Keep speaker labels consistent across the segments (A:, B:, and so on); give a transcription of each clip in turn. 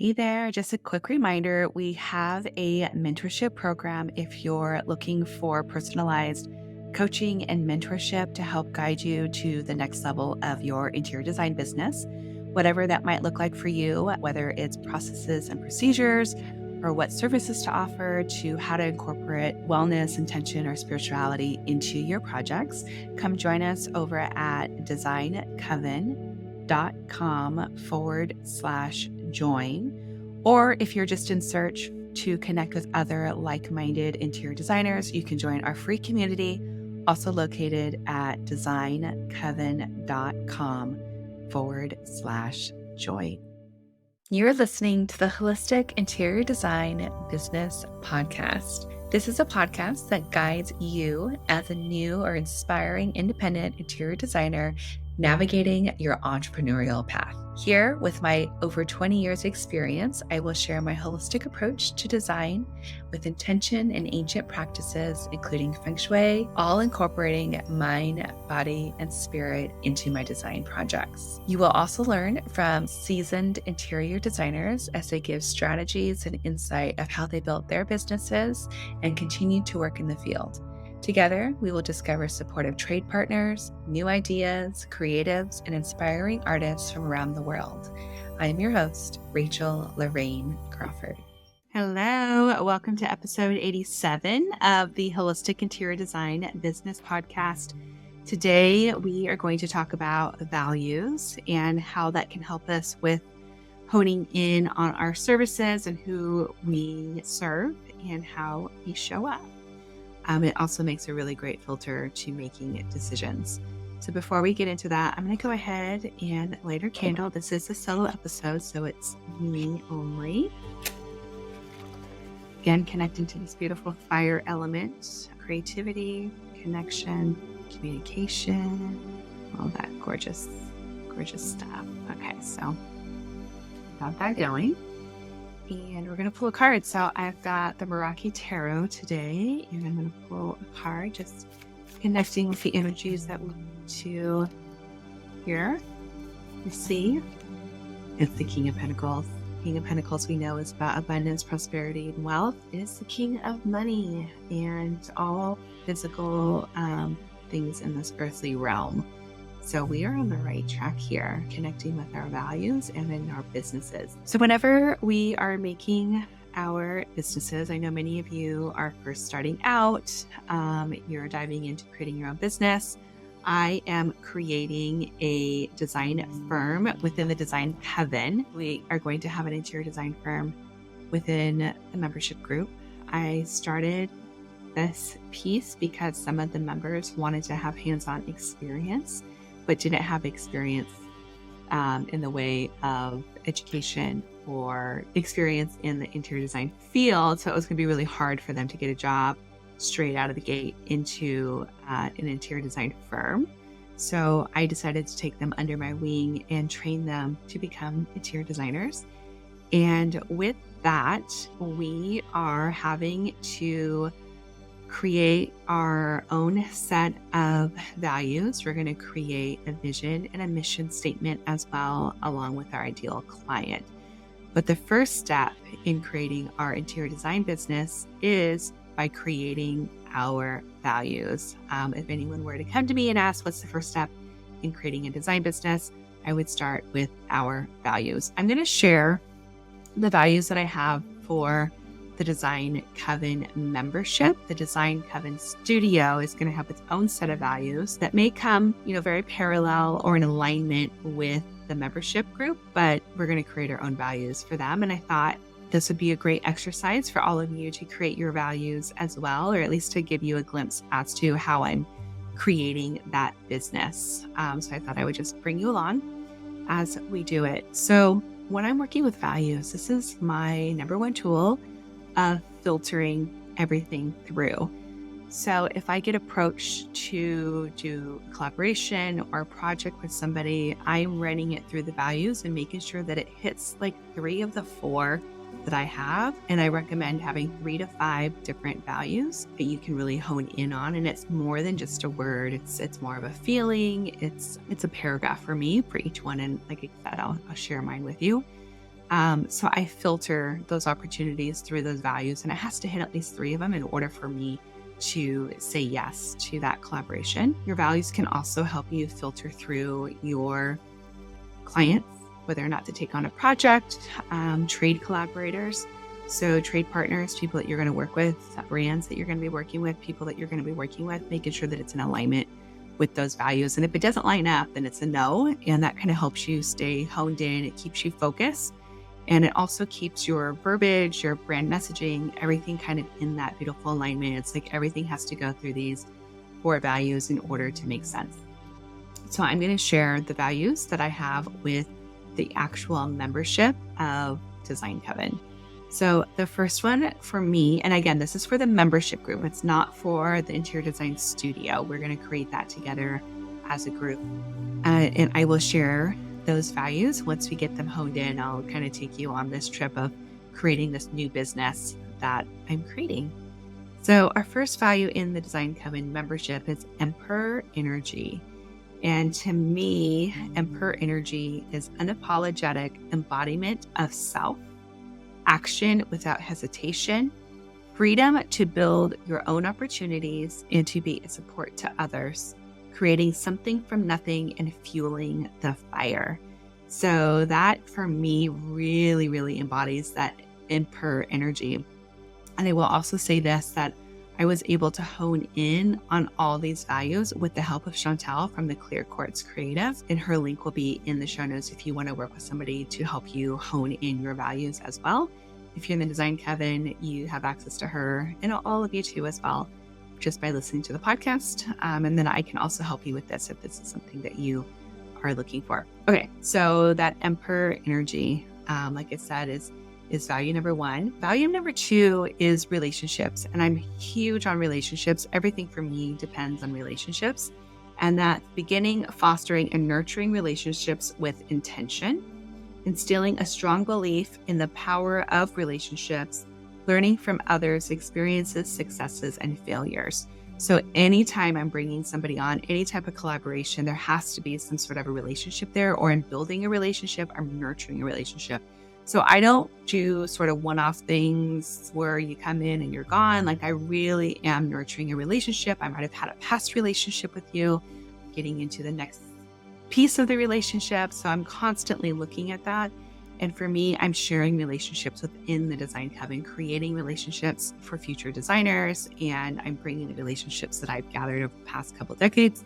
A: Hey there, just a quick reminder, we have a mentorship program if you're looking for personalized coaching and mentorship to help guide you to the next level of your interior design business, whatever that might look like for you, whether it's processes and procedures or what services to offer to how to incorporate wellness, intention, or spirituality into your projects. Come join us over at designcoven.com/join. Or if you're just in search to connect with other like-minded interior designers, you can join our free community, also located at designcoven.com/join. You're listening to the Holistic Interior Design Business Podcast. This is a podcast that guides you as a new or inspiring independent interior designer navigating your entrepreneurial path. Here, with my over 20 years experience, I will share my holistic approach to design with intention and ancient practices, including feng shui, all incorporating mind, body, and spirit into my design projects. You will also learn from seasoned interior designers as they give strategies and insight of how they built their businesses and continue to work in the field. Together, we will discover supportive trade partners, new ideas, creatives, and inspiring artists from around the world. I am your host, Rachel Larraine Crawford. Hello, welcome to episode 87 of the Holistic Interior Design Business Podcast. Today, we are going to talk about values and how that can help us with honing in on our services and who we serve and how we show up. It also makes a really great filter to making decisions. So before we get into that, I'm going to go ahead and light our candle. This is a solo episode, so it's me only. Again, connecting to this beautiful fire element, creativity, connection, communication, all that gorgeous, gorgeous stuff. Okay, so got that going. And we're going to pull a card. So I've got the Meraki Tarot today, and I'm going to pull a card, just connecting with the energies that we want to hear, receive. It's the King of Pentacles. King of Pentacles, we know, is about abundance, prosperity, and wealth. It is the king of money and all physical things in this earthly realm. So we are on the right track here, connecting with our values and in our businesses. So whenever we are making our businesses, I know many of you are first starting out, you're diving into creating your own business. I am creating a design firm within the Design Coven. We are going to have an interior design firm within the membership group. I started this piece because some of the members wanted to have hands-on experience, but didn't have experience in the way of education or experience in the interior design field. So it was going to be really hard for them to get a job straight out of the gate into an interior design firm. So I decided to take them under my wing and train them to become interior designers. And with that, we are having to create our own set of values. We're going to create a vision and a mission statement as well, along with our ideal client. But the first step in creating our interior design business is by creating our values. If anyone were to come to me and ask what's the first step in creating a design business, I would start with our values. I'm going to share the values that I have for the Design Coven membership. The Design Coven studio is going to have its own set of values that may come, very parallel or in alignment with the membership group, but we're going to create our own values for them. And I thought this would be a great exercise for all of you to create your values as well, or at least to give you a glimpse as to how I'm creating that business. So I thought I would just bring you along as we do it. So when I'm working with values, this is my number one tool of filtering everything through. So if I get approached to do a collaboration or a project with somebody, I'm running it through the values and making sure that it hits like 3 of the 4 that I have. And I recommend having 3 to 5 different values that you can really hone in on. And it's more than just a word. It's more of a feeling. It's a paragraph for me for each one. And like I said, I'll share mine with you. So I filter those opportunities through those values, and it has to hit at least 3 of them in order for me to say yes to that collaboration. Your values can also help you filter through your clients, whether or not to take on a project, trade collaborators. So trade partners, people that you're going to work with, brands that you're going to be working with, people that you're going to be working with, making sure that it's in alignment with those values. And if it doesn't line up, then it's a no. And that kind of helps you stay honed in. It keeps you focused. And it also keeps your verbiage, your brand messaging, everything kind of in that beautiful alignment. It's like everything has to go through these 4 values in order to make sense. So I'm going to share the values that I have with the actual membership of Design Coven. So the first one for me, and again, this is for the membership group. It's not for the interior design studio. We're going to create that together as a group. And I will share those values. Once we get them honed in, I'll kind of take you on this trip of creating this new business that I'm creating. So our first value in the Design Coven membership is Emperor Energy. And to me, Emperor Energy is unapologetic embodiment of self, action without hesitation, freedom to build your own opportunities and to be a support to others, creating something from nothing and fueling the fire. So that for me really, really embodies that Emperor Energy. And I will also say this, that I was able to hone in on all these values with the help of Chantel from the Clear Quartz Creative. And her link will be in the show notes if you want to work with somebody to help you hone in your values as well. If you're in the Design Coven, you have access to her and all of you too as well, just by listening to the podcast. And then I can also help you with this if this is something that you are looking for. Okay, so that Emperor Energy, like I said, is value number 1. Value number 2 is relationships. And I'm huge on relationships. Everything for me depends on relationships. And that's beginning, fostering, and nurturing relationships with intention, instilling a strong belief in the power of relationships, learning from others' experiences, successes, and failures. So anytime I'm bringing somebody on, any type of collaboration, there has to be some sort of a relationship there, or I'm building a relationship, I'm nurturing a relationship. So I don't do sort of one-off things where you come in and you're gone. Like I really am nurturing a relationship. I might have had a past relationship with you, getting into the next piece of the relationship. So I'm constantly looking at that. And for me, I'm sharing relationships within the Design Coven, creating relationships for future designers. And I'm bringing the relationships that I've gathered over the past couple of decades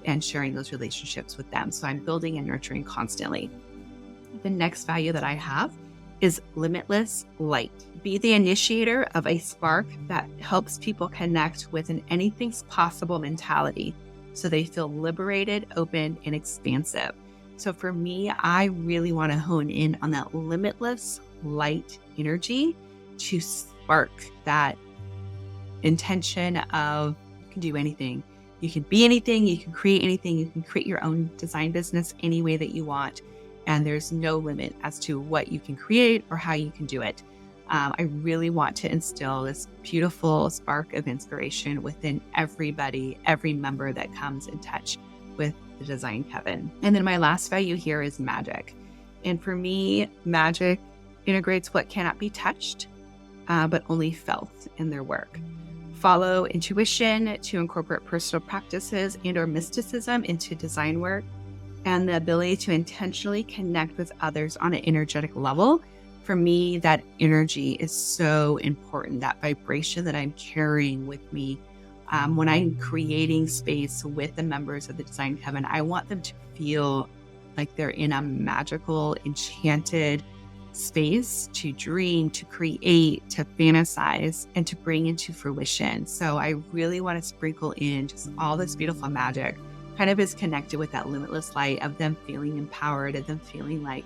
A: and sharing those relationships with them. So I'm building and nurturing constantly. The next value that I have is limitless light. Be the initiator of a spark that helps people connect with an anything's possible mentality so they feel liberated, open, and expansive. So for me, I really want to hone in on that limitless light energy to spark that intention of you can do anything. You can be anything, you can create anything, you can create your own design business any way that you want. And there's no limit as to what you can create or how you can do it. I really want to instill this beautiful spark of inspiration within everybody, every member that comes in touch with the Design Coven. And then my last value here is magic. And for me, magic integrates what cannot be touched, but only felt in their work. Follow intuition to incorporate personal practices and or mysticism into design work, and the ability to intentionally connect with others on an energetic level. For me, that energy is so important, that vibration that I'm carrying with me. When I'm creating space with the members of the Design Coven, I want them to feel like they're in a magical, enchanted space to dream, to create, to fantasize, and to bring into fruition. So I really want to sprinkle in just all this beautiful magic, kind of is connected with that limitless light of them feeling empowered, of them feeling like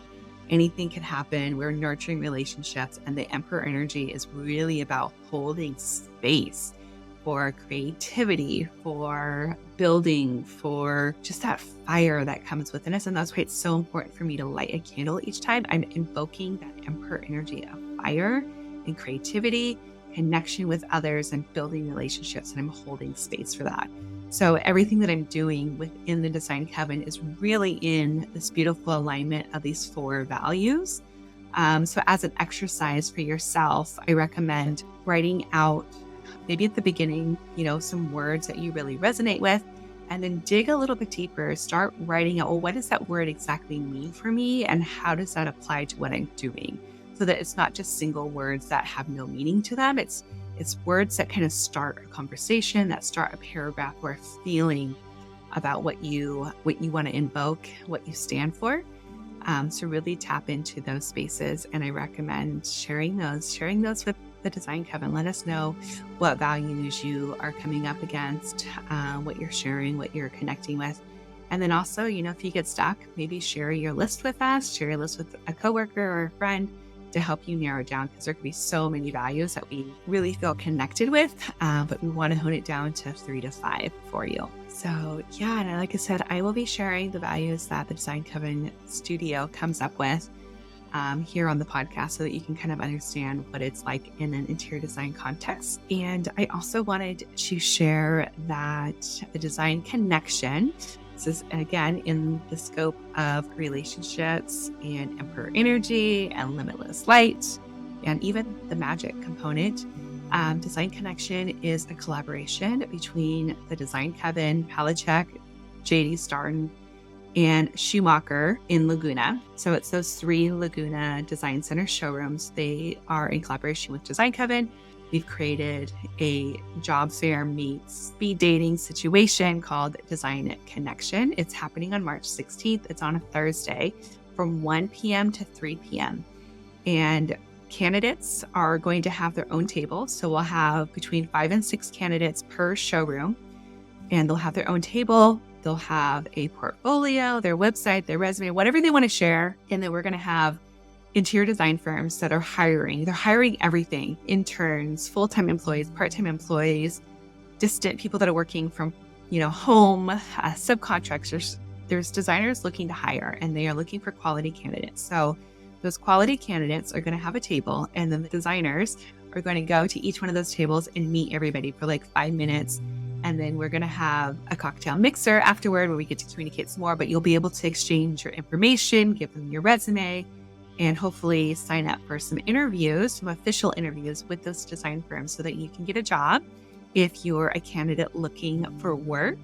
A: anything can happen. We're nurturing relationships, and the Emperor Energy is really about holding space for creativity, for building, for just that fire that comes within us. And that's why it's so important for me to light a candle each time. I'm invoking that Emperor Energy of fire and creativity, connection with others, and building relationships. And I'm holding space for that. So everything that I'm doing within the Design Coven is really in this beautiful alignment of these 4 values. So as an exercise for yourself, I recommend writing out maybe at the beginning, some words that you really resonate with, and then dig a little bit deeper. Start writing out, well, what does that word exactly mean for me? And how does that apply to what I'm doing? So that it's not just single words that have no meaning to them. It's words that kind of start a conversation, that start a paragraph or a feeling about what you want to invoke, what you stand for. So really tap into those spaces. And I recommend sharing those with the Design Coven. Let us know what values you are coming up against, what you're sharing, what you're connecting with. And then also, if you get stuck, maybe share your list with us, share your list with a coworker or a friend to help you narrow down, because there could be so many values that we really feel connected with, but we want to hone it down to 3 to 5 for you. So yeah, and like I said, I will be sharing the values that the Design Coven studio comes up with here on the podcast, so that you can kind of understand what it's like in an interior design context. And I also wanted to share that the Design Connection, this is again in the scope of relationships and Emperor energy and limitless light, and even the magic component. Design Connection is a collaboration between the Design Coven, Palachuk, JD Starton, and Schumacher in Laguna. So it's those 3 Laguna Design Center showrooms. They are in collaboration with Design Coven. We've created a job fair meets speed dating situation called Design Connection. It's happening on March 16th. It's on a Thursday from 1 p.m. to 3 p.m. And candidates are going to have their own table. So we'll have between 5 and 6 candidates per showroom, and they'll have their own table. They'll have a portfolio, their website, their resume, whatever they want to share. And then we're going to have interior design firms that are hiring. They're hiring everything: interns, full-time employees, part-time employees, distant people that are working from, home, subcontractors. There's designers looking to hire, and they are looking for quality candidates. So those quality candidates are going to have a table, and then the designers are going to go to each one of those tables and meet everybody for like 5 minutes. And then we're going to have a cocktail mixer afterward where we get to communicate some more, but you'll be able to exchange your information, give them your resume, and hopefully sign up for some interviews, some official interviews with those design firms, so that you can get a job if you're a candidate looking for work,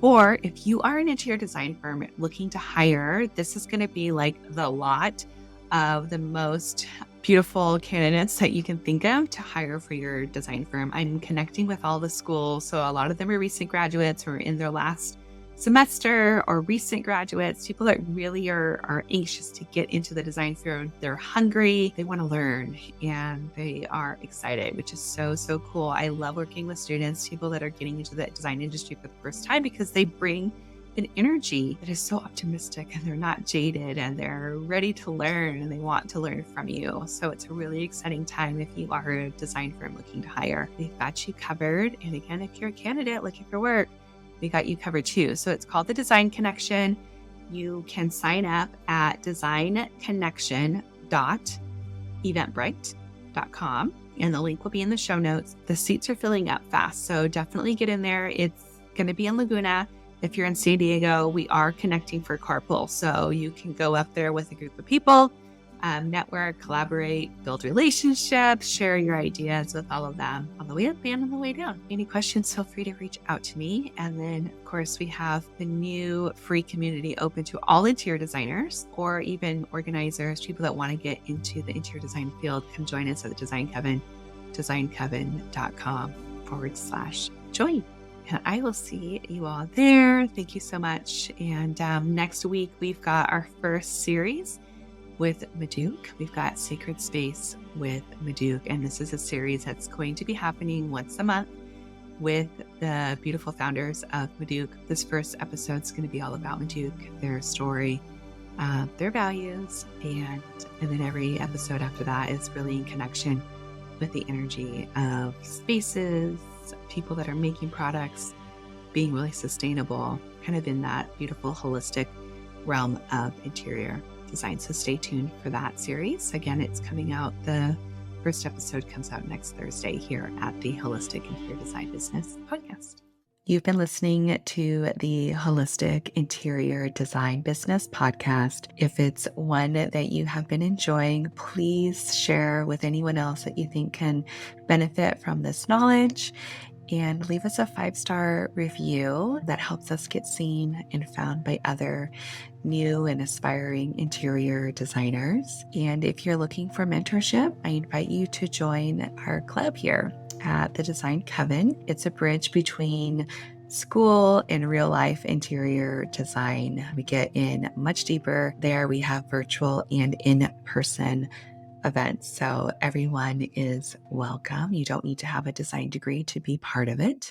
A: or if you are an interior design firm looking to hire. This is going to be like the lot of the most beautiful candidates that you can think of to hire for your design firm. I'm connecting with all the schools. So a lot of them are recent graduates or in their last semester, or recent graduates, people that really are anxious to get into the design field. They're hungry, they want to learn, and they are excited, which is so, so cool. I love working with students, people that are getting into the design industry for the first time, because they bring an energy that is so optimistic, and they're not jaded, and they're ready to learn, and they want to learn from you. So it's a really exciting time if you are a design firm looking to hire. We've got you covered. And again, if you're a candidate looking for work, we got you covered too. So it's called the Design Connection. You can sign up at designconnection.eventbrite.com, and the link will be in the show notes. The seats are filling up fast, so definitely get in there. It's going to be in Laguna. If you're in San Diego, we are connecting for carpool, so you can go up there with a group of people, network, collaborate, build relationships, share your ideas with all of them on the way up and on the way down. Any questions, feel free to reach out to me. And then, of course, we have the new free community open to all interior designers, or even organizers, people that want to get into the interior design field. Come join us at the Design Coven, designcoven.com/join. And I will see you all there. Thank you so much. And next week, we've got our first series with Maduke. We've got Sacred Space with Maduke. And this is a series that's going to be happening once a month with the beautiful founders of Maduke. This first episode is going to be all about Maduke, their story, their values. And then every episode after that is really in connection with the energy of spaces, people that are making products, being really sustainable, kind of in that beautiful holistic realm of interior design. So stay tuned for that series. Again, it's coming out, the first episode comes out next Thursday here at the Holistic Interior Design Business Podcast. You've been listening to the Holistic Interior Design Business podcast. If it's one that you have been enjoying, please share with anyone else that you think can benefit from this knowledge, and leave us a 5-star review that helps us get seen and found by other new and aspiring interior designers. And if you're looking for mentorship, I invite you to join our club here at the Design Coven. It's a bridge between school and real life interior design. We get in much deeper there. We have virtual and in-person events, so everyone is welcome. You don't need to have a design degree to be part of it.